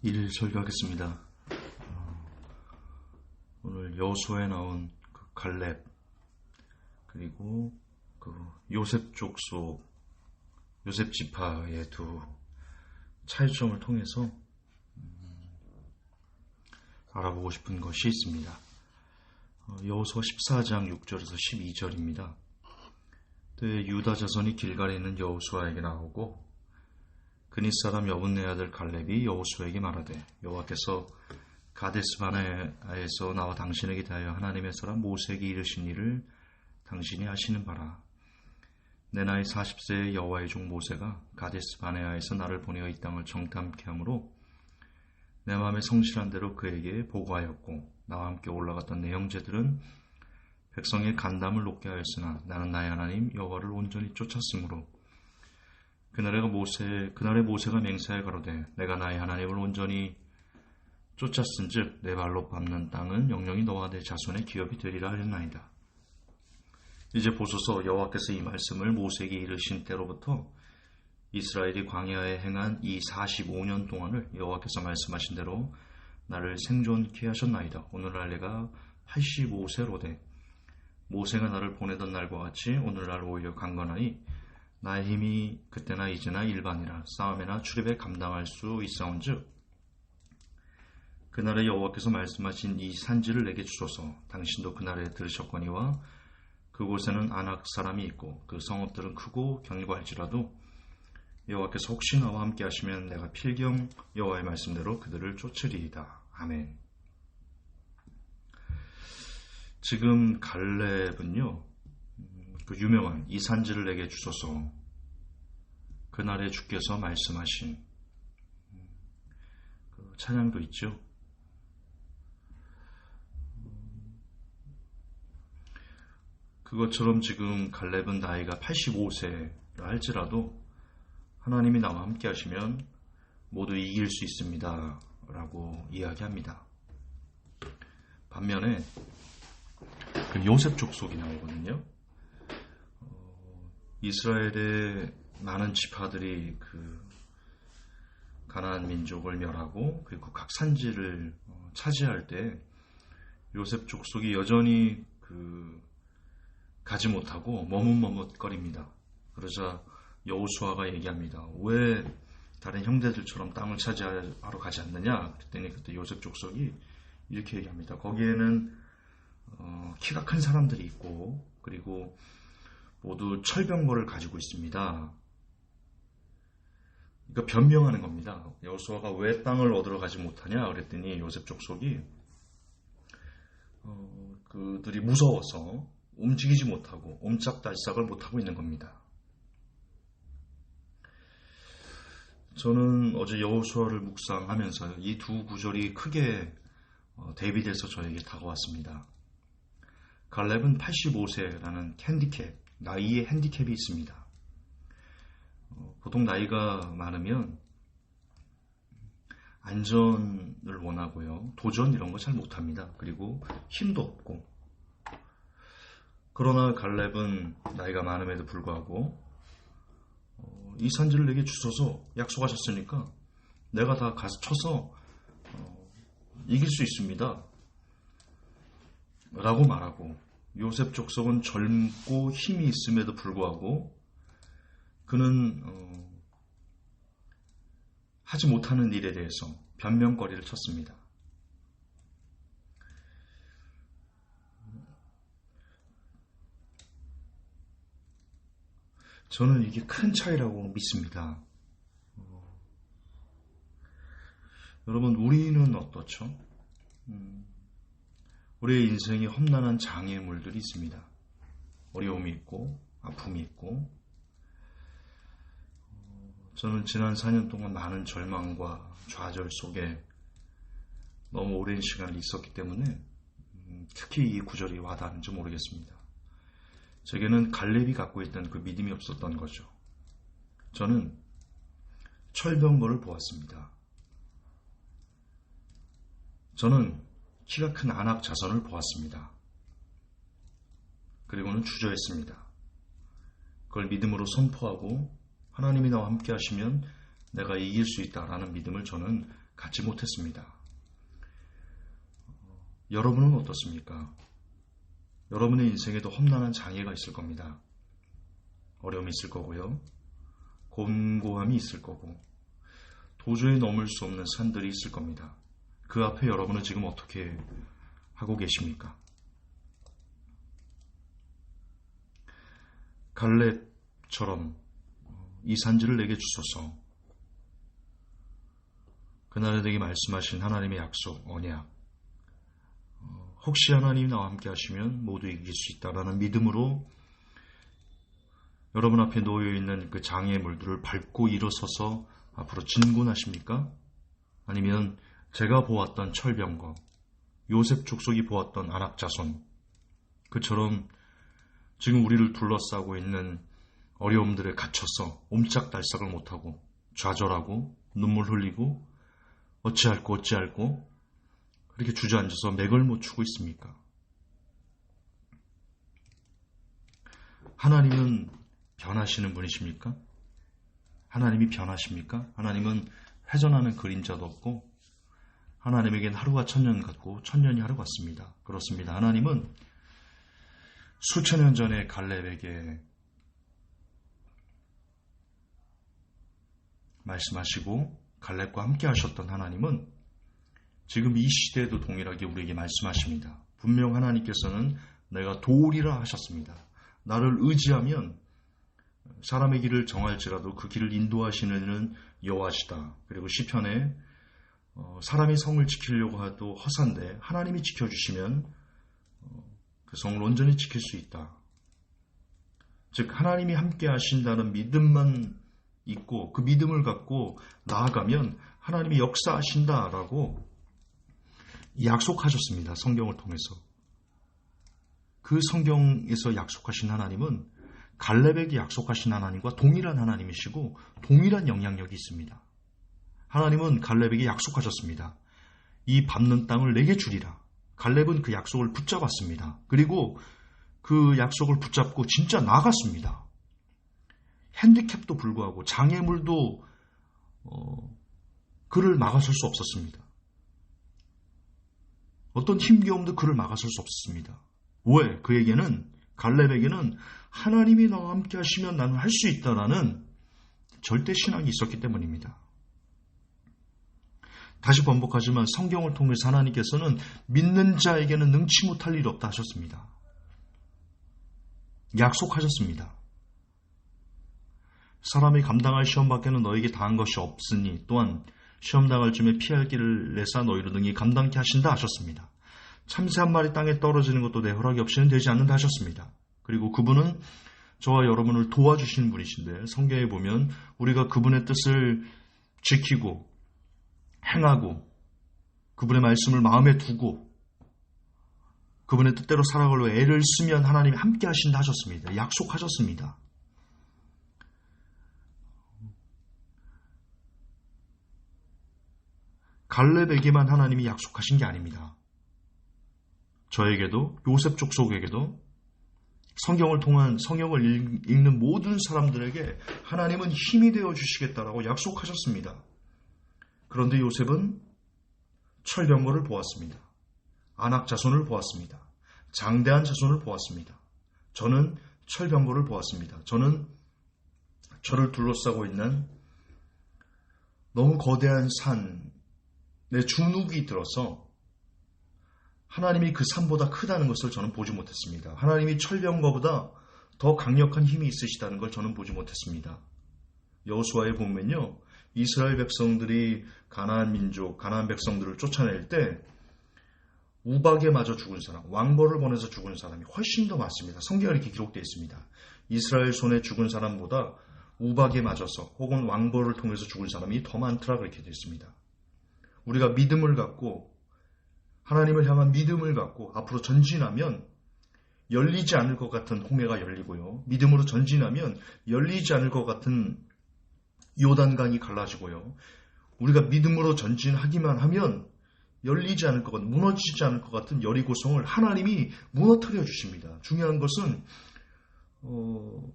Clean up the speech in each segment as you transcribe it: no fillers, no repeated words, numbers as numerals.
일 설교하겠습니다. 오늘 여호수아에 나온 그 갈렙 그리고 그 요셉 족속 요셉 지파의 두 차이점을 통해서 알아보고 싶은 것이 있습니다. 여호수아 14장 6절에서 12절입니다. 그때 유다 자손이 길갈에 있는 여호수아에게 나오고 그닛 사람 여분네 아들 갈렙이 여호수아에게 말하되 여호와께서 가데스 바네아에서 나와 당신에게 대하여 하나님의 사람 모세에게 이르신 일을 당신이 아시는 바라. 내 나이 40세의 여호와의 종 모세가 가데스 바네아에서 나를 보내어 이 땅을 정탐케 하므로 내 마음에 성실한 대로 그에게 보고하였고 나와 함께 올라갔던 내 형제들은 백성의 간담을 높게 하였으나 나는 나의 하나님 여호와를 온전히 쫓았으므로 그날에 모세가 맹세하여 가로되 내가 나의 하나님을 온전히 쫓았은즉 내 발로 밟는 땅은 영영이 너와 내 자손의 기업이 되리라 하였나이다. 이제 보소서 여호와께서 이 말씀을 모세에게 이르신 때로부터 이스라엘이 광야에 행한 이 45년 동안을 여호와께서 말씀하신 대로 나를 생존케 하셨나이다. 오늘날 내가 85세로되 모세가 나를 보내던 날과 같이 오늘날 오히려 강건하니 나의 힘이 그때나 이제나 일반이라 싸움이나 출입에 감당할 수 있사온즉 그날에 여호와께서 말씀하신 이 산지를 내게 주소서. 당신도 그날에 들으셨거니와 그곳에는 아낙 사람이 있고 그 성읍들은 크고 견고할지라도 여호와께서 혹시 나와 함께 하시면 내가 필경 여호와의 말씀대로 그들을 쫓으리이다. 아멘. 지금 갈렙은요, 그 유명한 이 산지를 내게 주소서 그날에 주께서 말씀하신 그 찬양도 있죠. 그것처럼 지금 갈렙은 나이가 85세라 할지라도 하나님이 나와 함께 하시면 모두 이길 수 있습니다 라고 이야기합니다. 반면에 그 요셉 족속이 나오거든요. 이스라엘의 많은 지파들이 그 가나안 민족을 멸하고 그리고 각 산지를 차지할 때 요셉 족속이 여전히 가지 못하고 머뭇머뭇거립니다. 그러자 여호수아가 얘기합니다. 왜 다른 형제들처럼 땅을 차지하러 가지 않느냐? 그랬더니 그때 요셉 족속이 이렇게 얘기합니다. 거기에는 키가 큰 사람들이 있고 그리고 모두 철병거를 가지고 있습니다. 그러니까 변명하는 겁니다. 여호수아가 왜 땅을 얻으러 가지 못하냐? 그랬더니 요셉 족속이 그들이 무서워서 움직이지 못하고 옴짝달싹을 못하고 있는 겁니다. 저는 어제 여호수아를 묵상하면서 이 두 구절이 크게 대비돼서 저에게 다가왔습니다. 갈렙은 85세라는 핸디캡, 나이의 핸디캡이 있습니다. 보통 나이가 많으면 안전을 원하고요. 도전 이런 거 잘 못합니다. 그리고 힘도 없고. 그러나 갈렙은 나이가 많음에도 불구하고 이 산지를 내게 주소서 약속하셨으니까 내가 다 가서 쳐서 이길 수 있습니다. 라고 말하고 요셉 족속은 젊고 힘이 있음에도 불구하고 그는 하지 못하는 일에 대해서 변명거리를 쳤습니다. 저는 이게 큰 차이라고 믿습니다. 여러분, 우리는 어떻죠? 우리의 인생에 험난한 장애물들이 있습니다. 어려움이 있고 아픔이 있고 저는 지난 4년 동안 많은 절망과 좌절 속에 너무 오랜 시간을 있었기 때문에 특히 이 구절이 와닿는지 모르겠습니다. 제게는 갈렙이 갖고 있던 그 믿음이 없었던 거죠. 저는 철병거를 보았습니다. 저는 키가 큰 아낙 자손을 보았습니다. 그리고는 주저했습니다. 그걸 믿음으로 선포하고 하나님이 나와 함께 하시면 내가 이길 수 있다라는 믿음을 저는 갖지 못했습니다. 여러분은 어떻습니까? 여러분의 인생에도 험난한 장애가 있을 겁니다. 어려움이 있을 거고요. 곤고함이 있을 거고 도저히 넘을 수 없는 산들이 있을 겁니다. 그 앞에 여러분은 지금 어떻게 하고 계십니까? 갈렙처럼 이 산지를 내게 주소서. 그날에 내게 말씀하신 하나님의 약속, 언약. 혹시 하나님이 나와 함께 하시면 모두 이길 수 있다라는 믿음으로 여러분 앞에 놓여있는 그 장애의 물들을 밟고 일어서서 앞으로 진군하십니까? 아니면 제가 보았던 철병거, 요셉 족속이 보았던 안악자손, 그처럼 지금 우리를 둘러싸고 있는 어려움들에 갇혀서 옴짝달싹을 못하고 좌절하고 눈물 흘리고 어찌할꼬 그렇게 주저앉아서 맥을 못 추고 있습니까? 하나님은 변하시는 분이십니까? 하나님이 변하십니까? 하나님은 회전하는 그림자도 없고 하나님에겐 하루가 천년 같고 천년이 하루 같습니다. 그렇습니다. 하나님은 수천 년 전에 갈렙에게 말씀하시고 갈렙과 함께 하셨던 하나님은 지금 이 시대에도 동일하게 우리에게 말씀하십니다. 분명 하나님께서는 내가 도우리라 하셨습니다. 나를 의지하면 사람의 길을 정할지라도 그 길을 인도하시는 여호와시다. 그리고 시편에 사람이 성을 지키려고 해도 허산데 하나님이 지켜주시면 그 성을 온전히 지킬 수 있다. 즉 하나님이 함께 하신다는 믿음만 있고 그 믿음을 갖고 나아가면 하나님이 역사하신다라고 약속하셨습니다. 성경을 통해서. 그 성경에서 약속하신 하나님은 갈렙에게 약속하신 하나님과 동일한 하나님이시고 동일한 영향력이 있습니다. 하나님은 갈렙에게 약속하셨습니다. 이 밟는 땅을 내게 주리라. 갈렙은 그 약속을 붙잡았습니다. 그리고 그 약속을 붙잡고 진짜 나갔습니다. 핸디캡도 불구하고 장애물도 그를 막아설 수 없었습니다. 어떤 힘겨움도 그를 막아설 수 없었습니다. 왜? 그에게는 갈렙에게는 하나님이 나와 함께 하시면 나는 할 수 있다라는 절대 신앙이 있었기 때문입니다. 다시 반복하지만 성경을 통해서 하나님께서는 믿는 자에게는 능치 못할 일이 없다 하셨습니다. 약속하셨습니다. 사람이 감당할 시험 밖에는 너에게 당한 것이 없으니 또한 시험 당할 쯤에 피할 길을 내사 너희로 능히 감당케 하신다 하셨습니다. 참새 한 마리 땅에 떨어지는 것도 내 허락이 없이는 되지 않는다 하셨습니다. 그리고 그분은 저와 여러분을 도와주시는 분이신데 성경에 보면 우리가 그분의 뜻을 지키고 행하고 그분의 말씀을 마음에 두고 그분의 뜻대로 살아가려고 애를 쓰면 하나님이 함께 하신다 하셨습니다. 약속하셨습니다. 갈렙에게만 하나님이 약속하신 게 아닙니다. 저에게도 요셉 족속에게도 성경을 읽는 모든 사람들에게 하나님은 힘이 되어 주시겠다라고 약속하셨습니다. 그런데 요셉은 철병거를 보았습니다. 안악 자손을 보았습니다. 장대한 자손을 보았습니다. 저는 철병거를 보았습니다. 저는 저를 둘러싸고 있는 너무 거대한 산의 중룩이 들어서 하나님이 그 산보다 크다는 것을 저는 보지 못했습니다. 하나님이 철병거보다 더 강력한 힘이 있으시다는 걸 저는 보지 못했습니다. 여호수아에 보면요, 이스라엘 백성들이 가나안 민족, 가나안 백성들을 쫓아낼 때 우박에 맞아 죽은 사람, 왕벌을 보내서 죽은 사람이 훨씬 더 많습니다. 성경에 이렇게 기록되어 있습니다. 이스라엘 손에 죽은 사람보다 우박에 맞아서 혹은 왕벌을 통해서 죽은 사람이 더 많더라 그렇게 되어 있습니다. 우리가 믿음을 갖고 하나님을 향한 믿음을 갖고 앞으로 전진하면 열리지 않을 것 같은 홍해가 열리고요. 믿음으로 전진하면 열리지 않을 것 같은 요단강이 갈라지고요. 우리가 믿음으로 전진하기만 하면 열리지 않을 것 같은, 무너지지 않을 것 같은 여리고성을 하나님이 무너뜨려 주십니다. 중요한 것은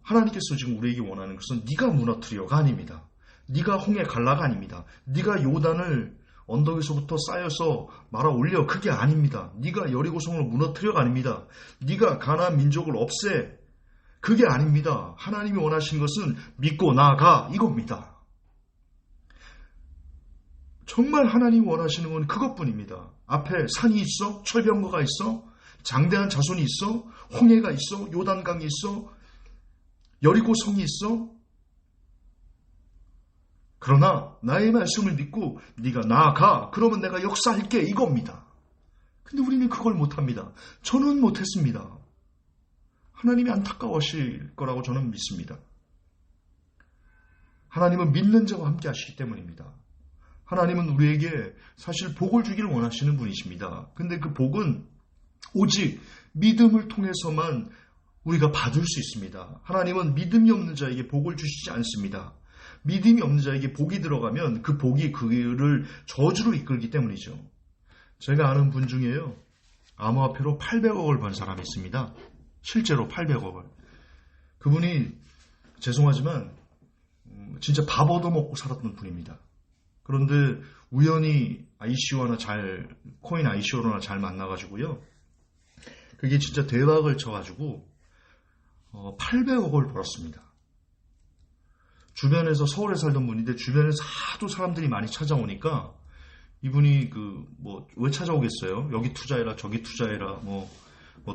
하나님께서 지금 우리에게 원하는 것은 네가 무너뜨려가 아닙니다. 네가 홍해 갈라가 아닙니다. 네가 요단을 언덕에서부터 쌓여서 말아 올려. 그게 아닙니다. 네가 여리고성을 무너뜨려가 아닙니다. 네가 가나안 민족을 없애. 그게 아닙니다. 하나님이 원하시는 것은 믿고 나아가 이겁니다. 정말 하나님이 원하시는 건 그것뿐입니다. 앞에 산이 있어? 철병거가 있어? 장대한 자손이 있어? 홍해가 있어? 요단강이 있어? 여리고성이 있어? 그러나 나의 말씀을 믿고 네가 나아가. 그러면 내가 역사할게. 이겁니다. 근데 우리는 그걸 못합니다. 저는 못했습니다. 하나님이 안타까워하실 거라고 저는 믿습니다. 하나님은 믿는 자와 함께 하시기 때문입니다. 하나님은 우리에게 사실 복을 주기를 원하시는 분이십니다. 근데 그 복은 오직 믿음을 통해서만 우리가 받을 수 있습니다. 하나님은 믿음이 없는 자에게 복을 주시지 않습니다. 믿음이 없는 자에게 복이 들어가면 그 복이 그를 저주로 이끌기 때문이죠. 제가 아는 분 중에요. 암호화폐로 800억을 번 사람이 있습니다. 실제로 800억을. 그분이 죄송하지만 진짜 밥 얻어먹고 살았던 분입니다. 그런데 우연히 코인 ICO나 잘 만나가지고요. 그게 진짜 대박을 쳐가지고 800억을 벌었습니다. 주변에서 서울에 살던 분인데 주변에서 하도 사람들이 많이 찾아오니까 이분이 왜 찾아오겠어요? 여기 투자해라, 저기 투자해라,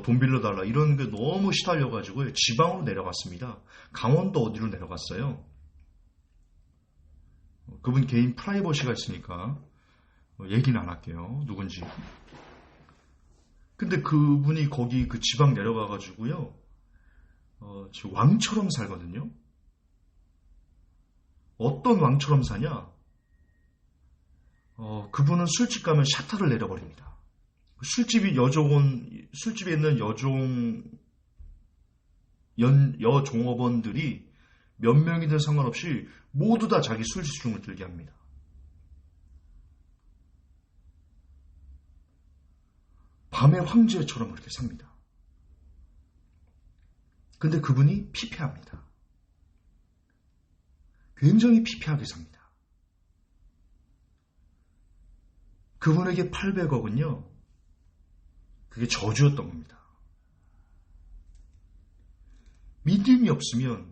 돈 빌려달라 이런 게 너무 시달려가지고 지방으로 내려갔습니다. 강원도 어디로 내려갔어요. 그분 개인 프라이버시가 있으니까 얘기는 안 할게요. 누군지. 근데 그분이 거기 그 지방 내려가가지고요. 지금 왕처럼 살거든요. 어떤 왕처럼 사냐? 그분은 술집 가면 샤터를 내려버립니다. 술집에 있는 여종업원들이 몇 명이든 상관없이 모두 다 자기 술집중을 들게 합니다. 밤의 황제처럼 그렇게 삽니다. 근데 그분이 피폐합니다. 굉장히 피폐하게 삽니다. 그분에게 800억은요, 그게 저주였던 겁니다. 믿음이 없는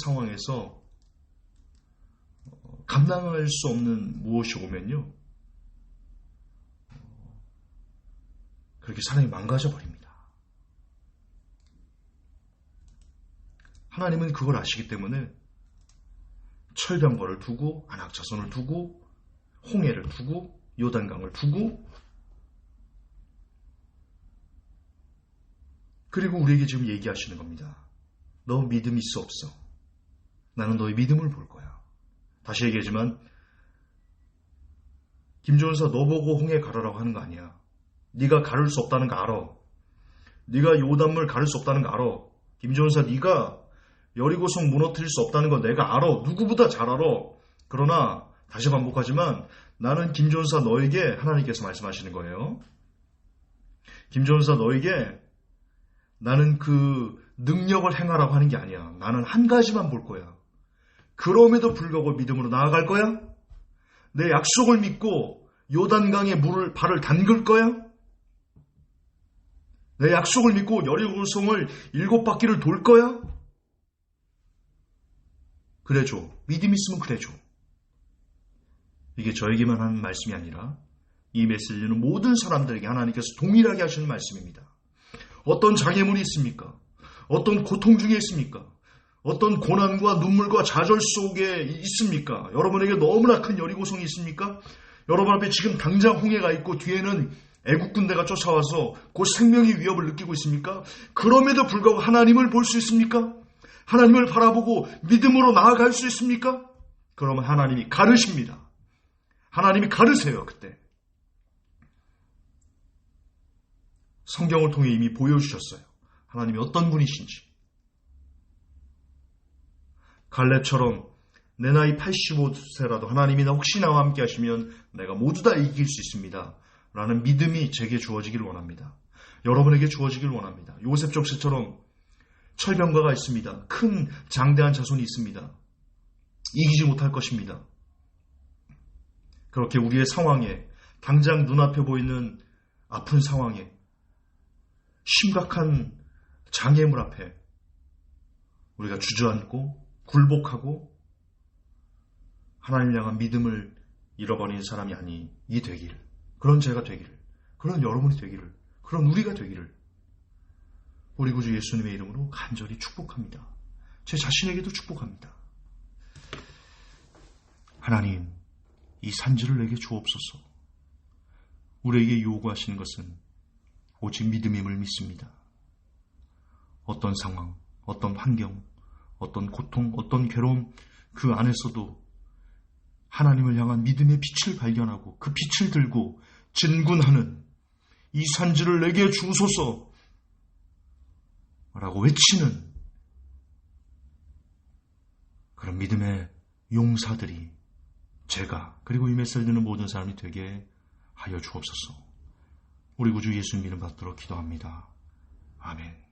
상황에서 감당할 수 없는 무엇이 오면요, 그렇게 사람이 망가져 버립니다. 하나님은 그걸 아시기 때문에 철병거를 두고 안악자손을 두고 홍해를 두고 요단강을 두고 그리고 우리에게 지금 얘기하시는 겁니다. 너 믿음 있어 없어? 나는 너의 믿음을 볼 거야. 다시 얘기하지만 김종사 너 보고 홍해 가르라고 하는 거 아니야. 네가 가를 수 없다는 거 알아. 네가 요단물 가를 수 없다는 거 알아. 김종사 네가 여리고성 무너뜨릴 수 없다는 거 내가 알아. 누구보다 잘 알아. 그러나 다시 반복하지만 나는 김종사 너에게 하나님께서 말씀하시는 거예요. 김종사 너에게 나는 그 능력을 행하라고 하는 게 아니야. 나는 한 가지만 볼 거야. 그럼에도 불구하고 믿음으로 나아갈 거야? 내 약속을 믿고 요단강에 발을 담글 거야? 내 약속을 믿고 여리고성을 7바퀴를 돌 거야? 그래줘. 믿음 있으면 그래줘. 이게 저에게만 하는 말씀이 아니라 이 메시지는 모든 사람들에게 하나님께서 동일하게 하시는 말씀입니다. 어떤 장애물이 있습니까? 어떤 고통 중에 있습니까? 어떤 고난과 눈물과 좌절 속에 있습니까? 여러분에게 너무나 큰 여리고성이 있습니까? 여러분 앞에 지금 당장 홍해가 있고 뒤에는 애국 군대가 쫓아와서 곧 생명의 위협을 느끼고 있습니까? 그럼에도 불구하고 하나님을 볼 수 있습니까? 하나님을 바라보고 믿음으로 나아갈 수 있습니까? 그러면 하나님이 가르십니다. 하나님이 가르세요. 그때 성경을 통해 이미 보여주셨어요. 하나님이 어떤 분이신지. 갈렙처럼 내 나이 85세라도 하나님이 혹시 나와 함께 하시면 내가 모두 다 이길 수 있습니다. 라는 믿음이 제게 주어지기를 원합니다. 여러분에게 주어지기를 원합니다. 요셉 족쇄처럼 철병가가 있습니다. 큰 장대한 자손이 있습니다. 이기지 못할 것입니다. 그렇게 우리의 상황에, 당장 눈앞에 보이는 아픈 상황에, 심각한 장애물 앞에 우리가 주저앉고 굴복하고 하나님을 향한 믿음을 잃어버린 사람이 아니 이 되기를, 그런 제가 되기를, 그런 여러분이 되기를, 그런 우리가 되기를 우리 구주 예수님의 이름으로 간절히 축복합니다. 제 자신에게도 축복합니다. 하나님, 이 산지를 내게 주옵소서. 우리에게 요구하시는 것은 오직 믿음임을 믿습니다. 어떤 상황, 어떤 환경, 어떤 고통, 어떤 괴로움, 그 안에서도 하나님을 향한 믿음의 빛을 발견하고 그 빛을 들고 진군하는 이 산지를 내게 주소서 라고 외치는 그런 믿음의 용사들이 제가, 그리고 이 메시지를 듣는 모든 사람이 되게 하여 주옵소서. 우리 구주 예수님 이름 받들어 기도합니다. 아멘.